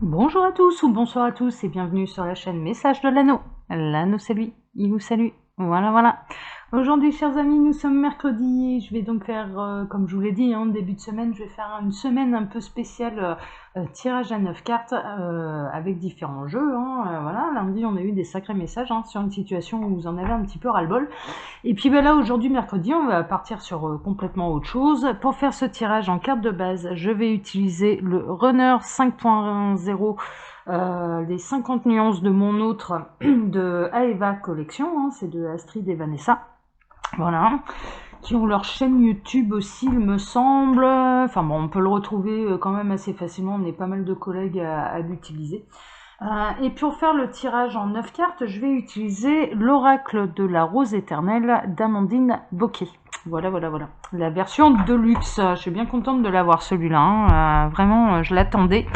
Bonjour à tous ou bonsoir à tous et bienvenue sur la chaîne Message de l'Anneau. L'Anneau c'est lui, il vous salue. Voilà, voilà. Aujourd'hui, chers amis, nous sommes mercredi et je vais donc faire, comme je vous l'ai dit, en début de semaine, je vais faire une semaine un peu spéciale, tirage à 9 cartes avec différents jeux. Voilà, lundi, on a eu des sacrés messages sur une situation où vous en avez un petit peu ras-le-bol. Et puis là, aujourd'hui, mercredi, on va partir sur complètement autre chose. Pour faire ce tirage en carte de base, je vais utiliser le Runner 5.0, les 50 nuances de mon autre de Aeva Collection, c'est de Astrid et Vanessa. Voilà, qui ont leur chaîne YouTube aussi, il me semble. Enfin bon, on peut le retrouver quand même assez facilement, on est pas mal de collègues à l'utiliser. Et pour faire le tirage en 9 cartes, je vais utiliser l'oracle de la rose éternelle d'Amandine Bocquet. Voilà, voilà, voilà. La version Deluxe. Je suis bien contente de l'avoir celui-là. Vraiment, je l'attendais.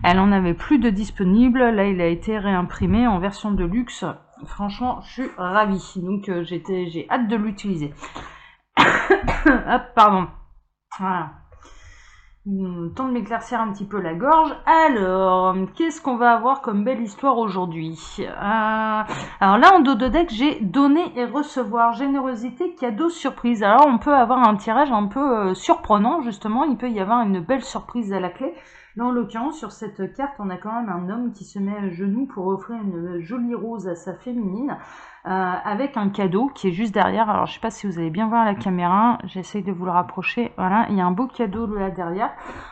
Elle en avait plus de disponible. Là, il a été réimprimé en version Deluxe. Franchement, je suis ravie. Donc, j'ai hâte de l'utiliser. Hop, pardon. Voilà. Temps de m'éclaircir un petit peu la gorge. Alors, qu'est-ce qu'on va avoir comme belle histoire aujourd'hui alors là, en dos de deck, j'ai donner et recevoir, générosité, cadeau, surprise. Alors, on peut avoir un tirage un peu surprenant, justement. Il peut y avoir une belle surprise à la clé. Là, en l'occurrence, sur cette carte, on a quand même un homme qui se met à genoux pour offrir une jolie rose à sa féminine, avec un cadeau qui est juste derrière. Alors, je sais pas si vous allez bien voir la caméra, j'essaye de vous le rapprocher. Voilà, il y a un beau cadeau là derrière.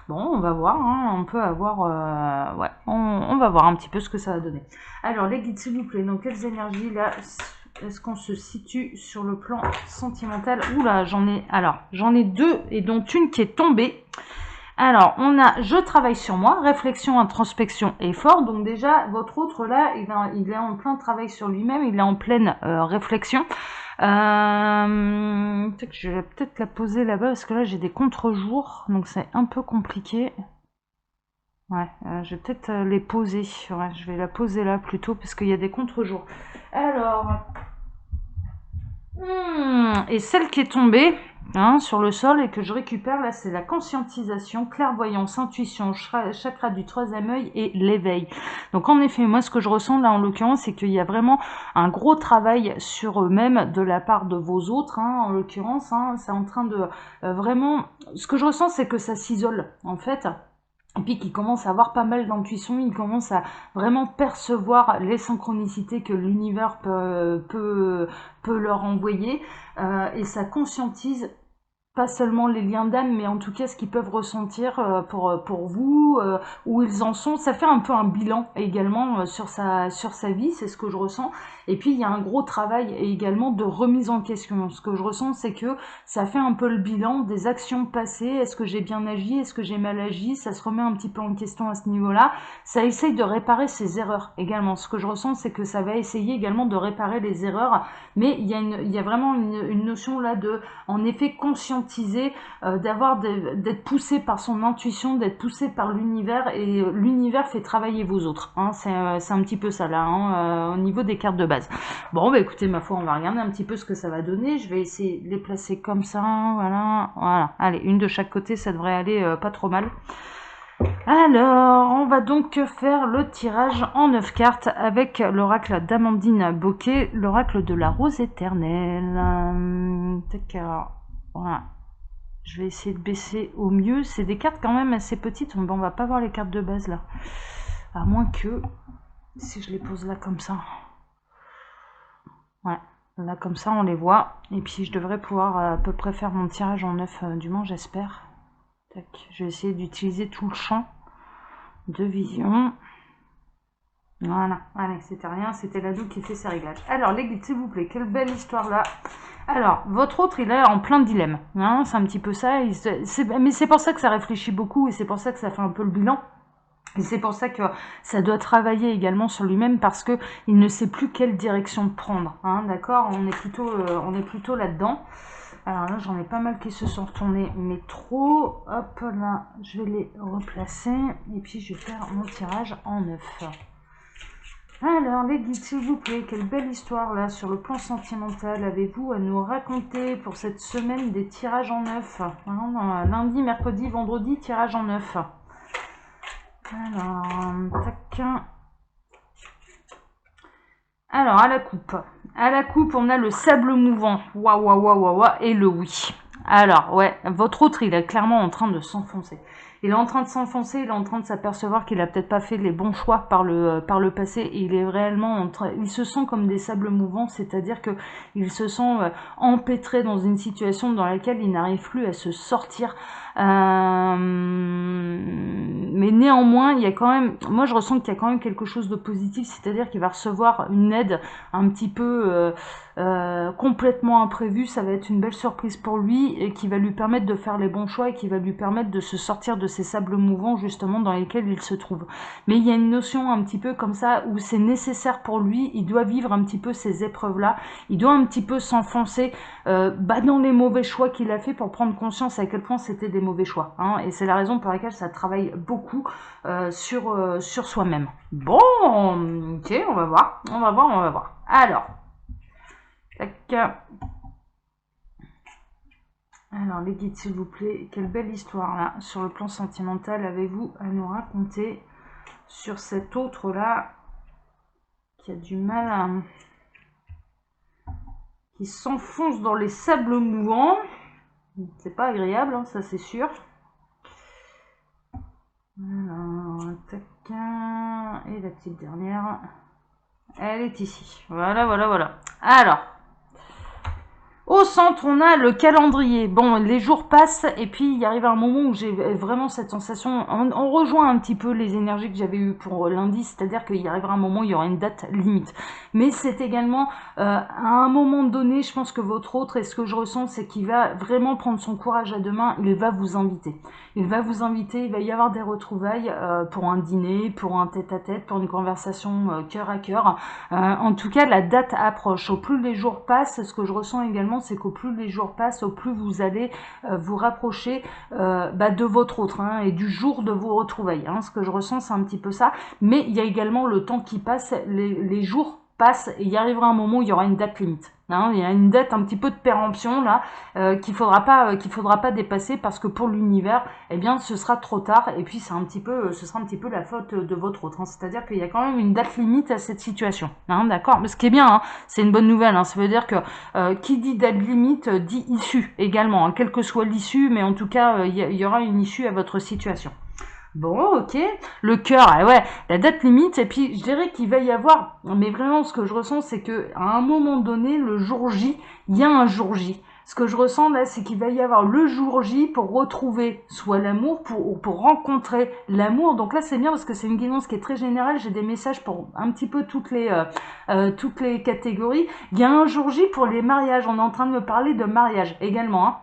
Bon, on va voir, on peut avoir... ouais, on va voir un petit peu ce que ça va donner. Alors, les guides, s'il vous plaît, dans quelles énergies, là, est-ce qu'on se situe sur le plan sentimental? Oula, j'en ai deux, et dont une qui est tombée. Alors, on a « Je travaille sur moi »,« Réflexion, introspection, effort ». Donc déjà, votre autre là, il est en plein travail sur lui-même, il est en pleine réflexion. Je vais peut-être la poser là-bas, parce que là, j'ai des contre-jours, donc c'est un peu compliqué. Ouais, je vais peut-être les poser. Ouais, je vais la poser là plutôt, parce qu'il y a des contre-jours. Alors... et celle qui est tombée sur le sol et que je récupère là, c'est la conscientisation, clairvoyance, intuition, chakra du troisième œil et l'éveil. Donc en effet, moi ce que je ressens là en l'occurrence, c'est qu'il y a vraiment un gros travail sur eux-mêmes de la part de vos autres, en l'occurrence, c'est en train de vraiment... Ce que je ressens, c'est que ça s'isole en fait. Et puis qu'ils commencent à avoir pas mal d'intuition, ils commencent à vraiment percevoir les synchronicités que l'univers peut leur envoyer, et ça conscientise pas seulement les liens d'âme, mais en tout cas ce qu'ils peuvent ressentir pour vous, où ils en sont. Ça fait un peu un bilan également sur sa vie, c'est ce que je ressens. Et puis il y a un gros travail également de remise en question. Ce que je ressens, c'est que ça fait un peu le bilan des actions passées. Est-ce que j'ai bien agi? Est-ce que j'ai mal agi? Ça se remet un petit peu en question à ce niveau-là. Ça essaye de réparer ses erreurs également. Ce que je ressens, c'est que ça va essayer également de réparer les erreurs, mais il y a vraiment une notion là de, en effet, conscientiser, d'être poussé par son intuition, d'être poussé par l'univers, et l'univers fait travailler vos autres. C'est un petit peu ça là, au niveau des cartes de base. Bon, bah écoutez, ma foi, on va regarder un petit peu ce que ça va donner. Je vais essayer de les placer comme ça, voilà, voilà. Allez, une de chaque côté, ça devrait aller pas trop mal. Alors, on va donc faire le tirage en 9 cartes avec l'oracle d'Amandine Bocquet, l'oracle de la rose éternelle. Voilà. Je vais essayer de baisser au mieux. C'est des cartes quand même assez petites. Bon, on va pas voir les cartes de base là. À moins que... Si je les pose là comme ça. Ouais. Là comme ça, on les voit. Et puis, je devrais pouvoir à peu près faire mon tirage en 9 du moins, j'espère. Tac. Je vais essayer d'utiliser tout le champ de vision. Voilà, allez, c'était rien, c'était l'ado qui fait ses réglages. Alors, les guides, s'il vous plaît, quelle belle histoire là. Alors, votre autre, il est en plein dilemme. C'est un petit peu ça. Mais c'est pour ça que ça réfléchit beaucoup, et c'est pour ça que ça fait un peu le bilan. Et c'est pour ça que ça doit travailler également sur lui-même, parce que il ne sait plus quelle direction prendre. D'accord, on est plutôt là-dedans. Alors là, j'en ai pas mal qui se sont retournés, mais trop. Hop là, je vais les replacer. Et puis, je vais faire mon tirage en 9. Alors, les guides, s'il vous plaît, quelle belle histoire là, sur le plan sentimental, avez-vous à nous raconter pour cette semaine des tirages en 9? Lundi, mercredi, vendredi, tirage en 9. Alors, tac. Alors, à la coupe. À la coupe, on a le sable mouvant. Waouh, waouh, waouh, waouh, waouh, et le oui. Alors, ouais, votre autre, il est clairement en train de s'enfoncer. Il est en train de s'enfoncer, il est en train de s'apercevoir qu'il a peut-être pas fait les bons choix par le passé. Et il est réellement en train, il se sent comme des sables mouvants, c'est-à-dire que il se sent empêtré dans une situation dans laquelle il n'arrive plus à se sortir. Mais néanmoins, il y a quand même, moi je ressens qu'il y a quand même quelque chose de positif, c'est-à-dire qu'il va recevoir une aide un petit peu complètement imprévue. Ça va être une belle surprise pour lui et qui va lui permettre de faire les bons choix et qui va lui permettre de se sortir de ces sables mouvants justement dans lesquels il se trouve. Mais il y a une notion un petit peu comme ça où c'est nécessaire pour lui, il doit vivre un petit peu ces épreuves-là, il doit un petit peu s'enfoncer dans les mauvais choix qu'il a fait pour prendre conscience à quel point c'était des mauvais choix. Hein, et c'est la raison pour laquelle ça travaille beaucoup sur soi-même. Bon, ok, on va voir, on va voir, on va voir. Alors, tac. Alors, les guides, s'il vous plaît, quelle belle histoire là, sur le plan sentimental, avez-vous à nous raconter sur cet autre-là qui a du mal à... qui s'enfonce dans les sables mouvants. C'est pas agréable, hein, ça c'est sûr. Alors, tac. Et la petite dernière, elle est ici. Voilà, voilà, voilà. Alors, au centre, on a le calendrier. Bon, les jours passent et puis il arrive un moment où j'ai vraiment cette sensation. On rejoint un petit peu les énergies que j'avais eues pour lundi, c'est-à-dire qu'il arrivera un moment où il y aura une date limite. Mais c'est également à un moment donné, je pense que votre autre, et ce que je ressens, c'est qu'il va vraiment prendre son courage à deux mains. Il va vous inviter. Il va vous inviter. Il va y avoir des retrouvailles pour un dîner, pour un tête-à-tête, pour une conversation cœur à cœur. En tout cas, la date approche. Au plus les jours passent, ce que je ressens également, c'est qu'au plus les jours passent, au plus vous allez vous rapprocher de votre autre et du jour de vos retrouvailles. Ce que je ressens, c'est un petit peu ça. Mais il y a également le temps qui passe, les jours passent et il y arrivera un moment où il y aura une date limite. Il y a une date un petit peu de péremption là qu'il faudra pas dépasser parce que pour l'univers, eh bien, ce sera trop tard et puis ce sera un petit peu la faute de votre autre. C'est-à-dire qu'il y a quand même une date limite à cette situation. D'accord. Mais ce qui est bien, c'est une bonne nouvelle. Ça veut dire que qui dit date limite dit issue également. Quelle que soit l'issue, mais en tout cas, il y aura une issue à votre situation. Bon, ok. Le cœur, ouais, la date limite. Et puis, je dirais qu'il va y avoir, mais vraiment, ce que je ressens, c'est que à un moment donné, le jour J, il y a un jour J. Ce que je ressens là, c'est qu'il va y avoir le jour J pour retrouver soit l'amour, pour rencontrer l'amour. Donc là, c'est bien parce que c'est une guidance qui est très générale. J'ai des messages pour un petit peu toutes les catégories. Il y a un jour J pour les mariages. On est en train de me parler de mariage également.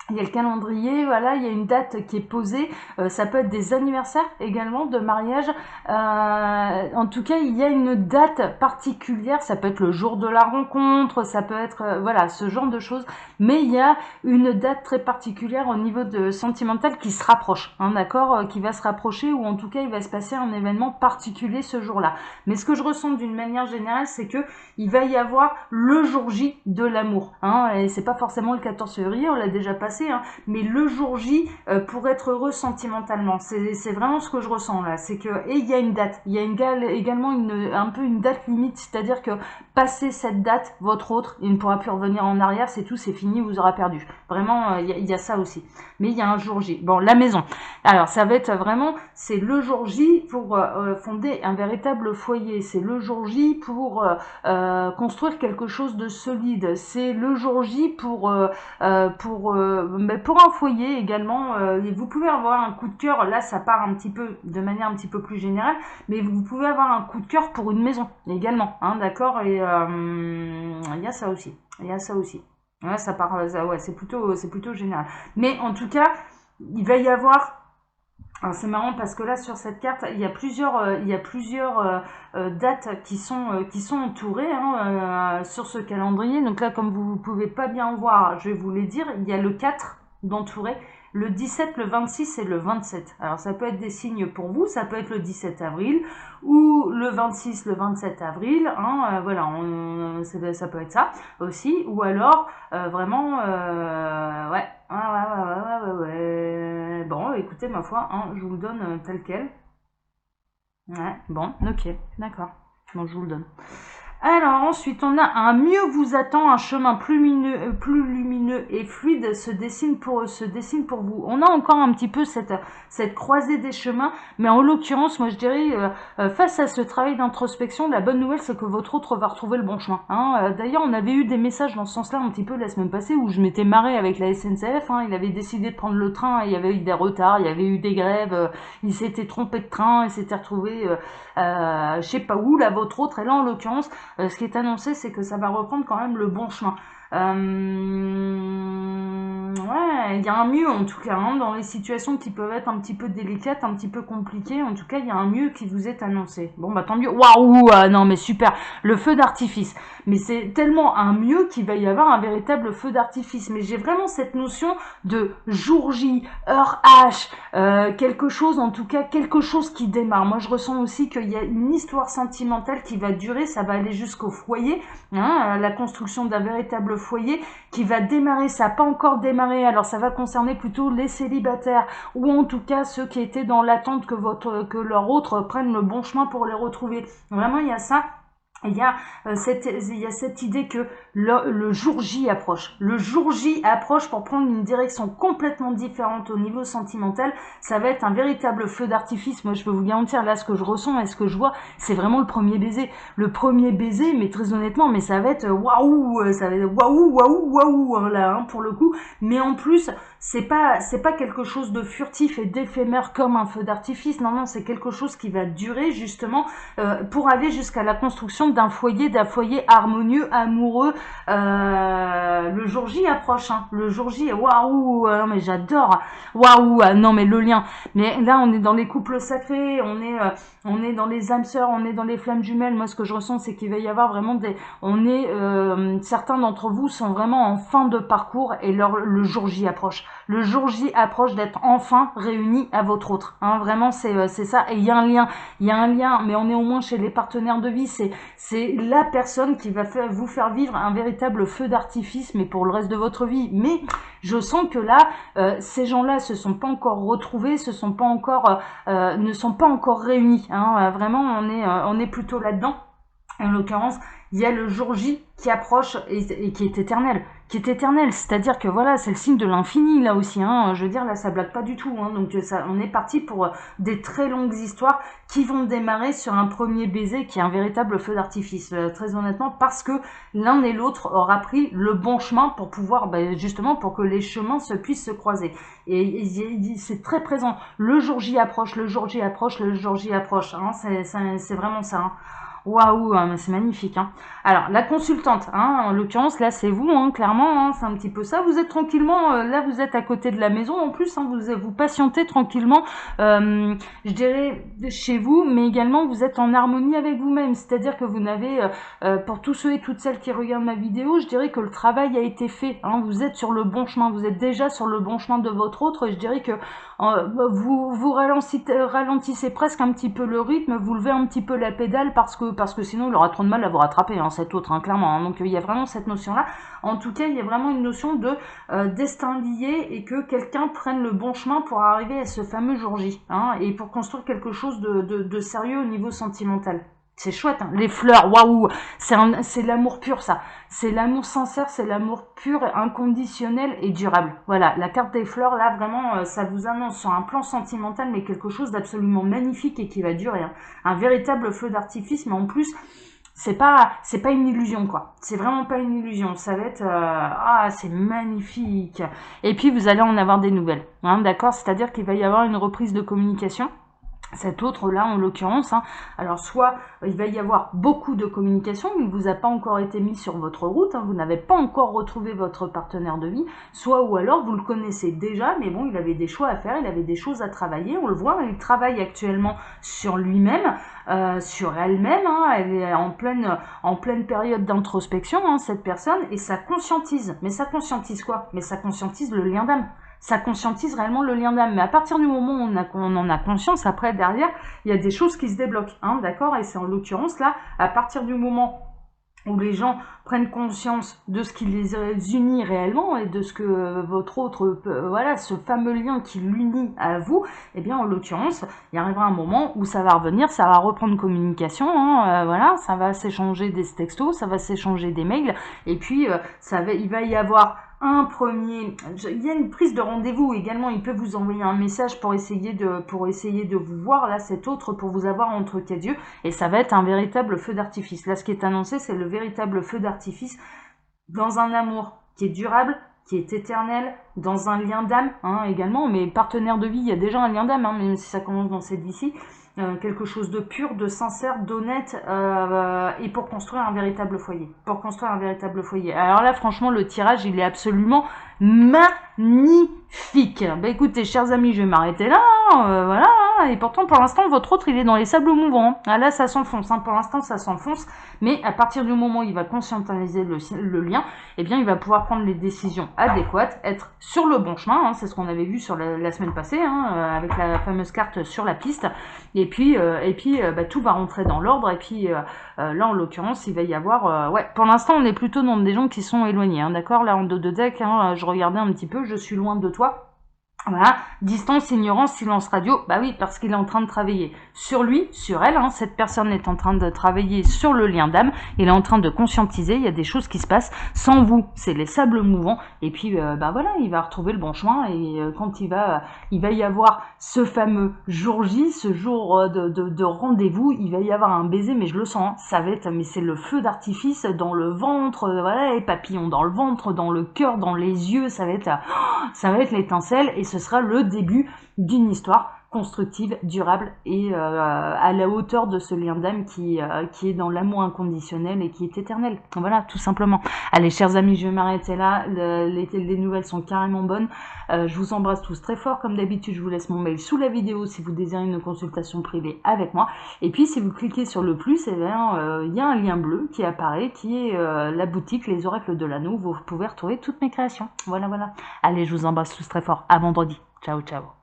Il y a le calendrier, voilà, il y a une date qui est posée. Ça peut être des anniversaires également de mariage. En tout cas, il y a une date particulière. Ça peut être le jour de la rencontre, ça peut être voilà, ce genre de choses. Mais il y a une date très particulière au niveau de sentimental qui se rapproche, d'accord, qui va se rapprocher ou en tout cas il va se passer un événement particulier ce jour-là. Mais ce que je ressens d'une manière générale, c'est que il va y avoir le jour J de l'amour. Et c'est pas forcément le 14 février, on l'a déjà passé. Mais le jour J pour être heureux sentimentalement, c'est vraiment ce que je ressens là, c'est que et il y a une date, il y a également un peu une date limite, c'est-à-dire que passer cette date, votre autre, il ne pourra plus revenir en arrière, c'est tout, c'est fini, vous aurez perdu. Vraiment, il y a ça aussi. Mais il y a un jour J. Bon, la maison. Alors ça va être vraiment, c'est le jour J pour fonder un véritable foyer, c'est le jour J pour construire quelque chose de solide, c'est le jour J pour un foyer également. Vous pouvez avoir un coup de cœur, là ça part un petit peu de manière un petit peu plus générale, mais vous pouvez avoir un coup de cœur pour une maison également, d'accord, et il y a ça aussi, ouais, ça part, ouais, c'est plutôt général, mais en tout cas il va y avoir. Alors c'est marrant parce que là sur cette carte il y a plusieurs dates qui sont entourées sur ce calendrier. Donc là, comme vous pouvez pas bien voir, je vais vous les dire. Il y a le 4 d'entouré, le 17, le 26 et le 27. Alors ça peut être des signes pour vous, ça peut être le 17 avril ou le 26, le 27 avril. Voilà, ça peut être ça aussi. Ou alors vraiment, ouais. Ouais. Bon, écoutez, ma foi, je vous le donne tel quel. Ouais, bon, ok, d'accord. Bon, je vous le donne. Alors ensuite, on a un mieux vous attend, un chemin plus lumineux et fluide se dessine pour vous. On a encore un petit peu cette croisée des chemins, mais en l'occurrence, moi je dirais, face à ce travail d'introspection, la bonne nouvelle c'est que votre autre va retrouver le bon chemin. Hein. D'ailleurs, on avait eu des messages dans ce sens-là un petit peu la semaine passée où je m'étais marrée avec la SNCF. Hein. Il avait décidé de prendre le train, et il y avait eu des retards, il y avait eu des grèves, il s'était trompé de train, il s'était retrouvé, je sais pas où, là, votre autre, et là en l'occurrence, ce qui est annoncé, c'est que ça va reprendre quand même le bon chemin. Ouais, il y a un mieux en tout cas, hein, dans les situations qui peuvent être un petit peu délicates, un petit peu compliquées. En tout cas, il y a un mieux qui vous est annoncé. Bon, bah tant mieux. Waouh, non mais super, le feu d'artifice. Mais c'est tellement un mieux qu'il va y avoir un véritable feu d'artifice. Mais j'ai vraiment cette notion de jour J, heure H, quelque chose, en tout cas, quelque chose qui démarre. Moi, je ressens aussi qu'il y a une histoire sentimentale qui va durer, ça va aller jusqu'au foyer, hein, la construction d'un véritable foyer qui va démarrer. Ça n'a pas encore démarré, alors ça va concerner plutôt les célibataires ou en tout cas ceux qui étaient dans l'attente que leur autre prenne le bon chemin pour les retrouver. Vraiment, il y a ça. Il y a cette idée que le jour J approche. Le jour J approche pour prendre une direction complètement différente au niveau sentimental. Ça va être un véritable feu d'artifice. Moi, je peux vous garantir, là, ce que je ressens et ce que je vois, c'est vraiment le premier baiser. Le premier baiser, mais très honnêtement, mais ça va être waouh, ça va être waouh, là, hein, pour le coup. Mais en plus, c'est pas quelque chose de furtif et d'éphémère comme un feu d'artifice. Non, c'est quelque chose qui va durer justement pour aller jusqu'à la construction d'un foyer harmonieux, amoureux. Le jour J approche, hein. Le jour J, waouh, mais j'adore. Waouh, non mais le lien. Mais là, on est dans les couples sacrés, on est dans les âmes sœurs, on est dans les flammes jumelles. Moi, ce que je ressens, c'est qu'il va y avoir vraiment certains d'entre vous sont vraiment en fin de parcours et le jour J approche. Le jour J approche d'être enfin réunis à votre autre. Hein, vraiment, c'est ça. Et il y a un lien, mais on est au moins chez les partenaires de vie. C'est la personne qui va vous faire vivre un véritable feu d'artifice, mais pour le reste de votre vie. Mais je sens que là, ces gens-là se sont pas encore retrouvés, ne sont pas encore réunis. Hein. Vraiment, on est plutôt là-dedans. En l'occurrence, il y a le jour J qui approche et qui est éternel. C'est-à-dire que voilà, c'est le signe de l'infini là aussi. Hein. Je veux dire, là, ça blague pas du tout. Hein. Donc, on est parti pour des très longues histoires qui vont démarrer sur un premier baiser qui est un véritable feu d'artifice. Très honnêtement, parce que l'un et l'autre aura pris le bon chemin pour pouvoir, justement, pour que les chemins puissent se croiser. Et c'est très présent. Le jour J approche, le jour J approche, le jour J approche. Hein. C'est vraiment ça. Hein. Waouh, c'est magnifique. Hein. Alors, la consultante, hein, en l'occurrence, là, c'est vous, hein, clairement, hein, c'est un petit peu ça. Vous êtes tranquillement, là, vous êtes à côté de la maison, en plus, hein, vous patientez tranquillement, je dirais, chez vous, mais également, vous êtes en harmonie avec vous-même. C'est-à-dire que vous n'avez, pour tous ceux et toutes celles qui regardent ma vidéo, je dirais que le travail a été fait. Hein, vous êtes sur le bon chemin, vous êtes déjà sur le bon chemin de votre autre. Je dirais que vous ralentissez presque un petit peu le rythme, vous levez un petit peu la pédale parce que sinon il aura trop de mal à vous rattraper, hein, cet autre, hein, clairement. Hein. Donc il y a vraiment cette notion-là. En tout cas, il y a vraiment une notion de destin lié et que quelqu'un prenne le bon chemin pour arriver à ce fameux jour J, hein, et pour construire quelque chose de sérieux au niveau sentimental. C'est chouette, hein. Les fleurs, waouh, c'est l'amour pur, ça. C'est l'amour sincère, c'est l'amour pur, inconditionnel et durable. Voilà, la carte des fleurs, là, vraiment, ça vous annonce sur un plan sentimental, mais quelque chose d'absolument magnifique et qui va durer. Hein. Un véritable feu d'artifice, mais en plus, c'est pas une illusion, quoi. C'est vraiment pas une illusion. Ça va être, c'est magnifique. Et puis, vous allez en avoir des nouvelles. Hein, d'accord? C'est-à-dire qu'il va y avoir une reprise de communication. Cet autre-là, en l'occurrence, hein, alors soit il va y avoir beaucoup de communication, il ne vous a pas encore été mis sur votre route, hein, vous n'avez pas encore retrouvé votre partenaire de vie, soit ou alors vous le connaissez déjà, mais bon, il avait des choix à faire, il avait des choses à travailler, on le voit, il travaille actuellement sur lui-même, sur elle-même, hein, elle est en pleine période d'introspection, hein, cette personne, et ça conscientise. Mais ça conscientise quoi? Mais ça conscientise le lien d'âme. Ça conscientise réellement le lien d'âme. Mais à partir du moment où on en a conscience, après, derrière, il y a des choses qui se débloquent, hein, d'accord? Et c'est en l'occurrence, là, à partir du moment où les gens prennent conscience de ce qui les unit réellement et de ce que votre autre, voilà, ce fameux lien qui l'unit à vous, eh bien en l'occurrence, il arrivera un moment où ça va revenir, ça va reprendre communication, hein, voilà, ça va s'échanger des textos, ça va s'échanger des mails, et puis il va y avoir un premier, il y a une prise de rendez-vous également, il peut vous envoyer un message pour essayer de vous voir, là, cet autre, pour vous avoir entre quatre yeux, et ça va être un véritable feu d'artifice. Là, ce qui est annoncé, c'est le véritable feu d'artifice dans un amour qui est durable, qui est éternel, dans un lien d'âme, hein, également, mais partenaire de vie, il y a déjà un lien d'âme, hein, même si ça commence dans cette vie-ci, quelque chose de pur, de sincère, d'honnête, et pour construire un véritable foyer. Pour construire un véritable foyer. Alors là, franchement, le tirage, il est absolument magnifique. Bah écoutez, chers amis, je vais m'arrêter là, voilà, hein, et pourtant, pour l'instant, votre autre, il est dans les sables mouvants. Ah, là, ça s'enfonce, hein, pour l'instant, ça s'enfonce, mais à partir du moment où il va conscientiser le lien, eh bien, il va pouvoir prendre les décisions adéquates, être sur le bon chemin, hein, c'est ce qu'on avait vu sur la semaine passée, hein, avec la fameuse carte sur la piste, et puis bah, tout va rentrer dans l'ordre, et puis là, en l'occurrence, il va y avoir... ouais, pour l'instant, on est plutôt dans des gens qui sont éloignés, hein, d'accord. Là, en dos de deck, hein, je regardais un petit peu, je suis loin de toi. Voilà, distance, ignorance, silence radio, bah oui, parce qu'il est en train de travailler sur lui, sur elle, hein. Cette personne est en train de travailler sur le lien d'âme, il est en train de conscientiser, il y a des choses qui se passent, sans vous, c'est les sables mouvants, et puis bah voilà, il va retrouver le bon chemin, et quand il va y avoir ce fameux jour J, ce jour de rendez-vous, il va y avoir un baiser, mais je le sens, hein, ça va être, mais c'est le feu d'artifice dans le ventre, voilà, les papillons dans le ventre, dans le cœur, dans les yeux, ça va être l'étincelle, et ce sera le début d'une histoire constructive, durable et à la hauteur de ce lien d'âme qui est dans l'amour inconditionnel et qui est éternel. Voilà, tout simplement. Allez, chers amis, je vais m'arrêter là. Les nouvelles sont carrément bonnes. Je vous embrasse tous très fort. Comme d'habitude, je vous laisse mon mail sous la vidéo si vous désirez une consultation privée avec moi. Et puis, si vous cliquez sur le plus, il y a un lien bleu qui apparaît, qui est la boutique Les Oracles de l'Anneau. Vous pouvez retrouver toutes mes créations. Voilà, voilà. Allez, je vous embrasse tous très fort. À vendredi. Ciao, ciao.